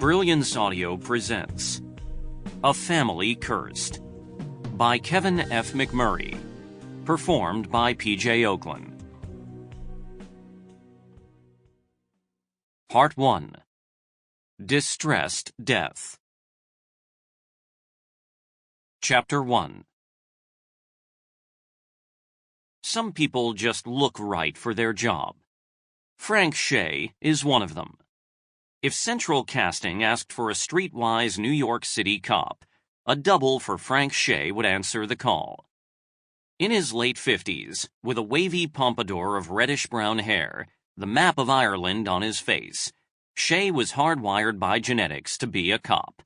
Brilliance Audio presents A Family Cursed by Kevin F. McMurray, performed by P.J. Ochlan. Part 1. Distressed Death. Chapter 1. Some people just look right for their job. Frank Shea is one of them. If Central Casting asked for a streetwise New York City cop, a double for Frank Shea would answer the call. In his late 50s, with a wavy pompadour of reddish-brown hair, the map of Ireland on his face, Shea was hardwired by genetics to be a cop.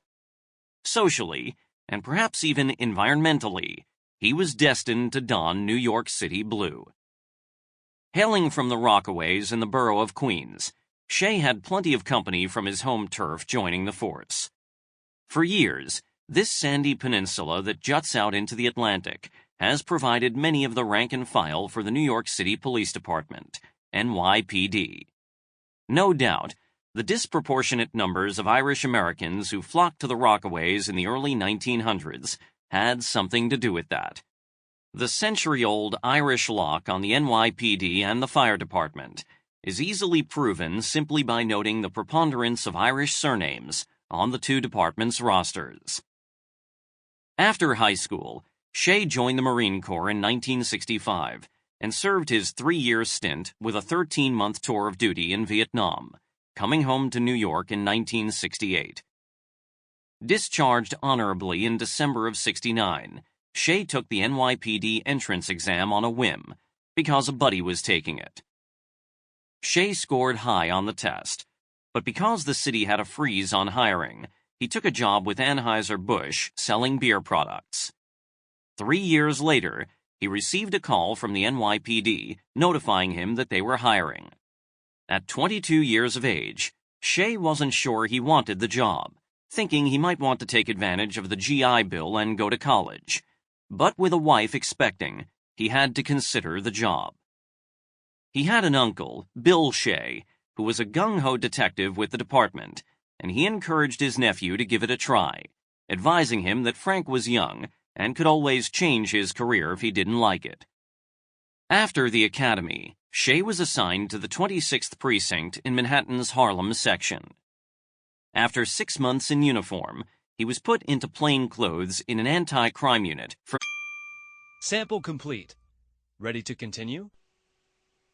Socially, and perhaps even environmentally, he was destined to don New York City blue. Hailing from the Rockaways in the borough of Queens, Shea had plenty of company from his home turf joining the force. For years, this sandy peninsula that juts out into the Atlantic has provided many of the rank and file for the New York City Police Department, NYPD. No doubt, the disproportionate numbers of Irish Americans who flocked to the Rockaways in the early 1900s had something to do with that. The century-old Irish lock on the NYPD and the fire department is easily proven simply by noting the preponderance of Irish surnames on the two departments' rosters. After high school, Shea joined the Marine Corps in 1965 and served his 3-year stint with a 13-month tour of duty in Vietnam, coming home to New York in 1968. Discharged honorably in December of '69, Shea took the NYPD entrance exam on a whim because a buddy was taking it. Shea scored high on the test, but because the city had a freeze on hiring, he took a job with Anheuser-Busch selling beer products. 3 years later, he received a call from the NYPD notifying him that they were hiring. At 22 years of age, Shea wasn't sure he wanted the job, thinking he might want to take advantage of the GI Bill and go to college. But with a wife expecting, he had to consider the job. He had an uncle, Bill Shea, who was a gung-ho detective with the department, and he encouraged his nephew to give it a try, advising him that Frank was young and could always change his career if he didn't like it. After the academy, Shea was assigned to the 26th Precinct in Manhattan's Harlem section. After 6 months in uniform, he was put into plain clothes in an anti-crime unit for... Sample complete. Ready to continue?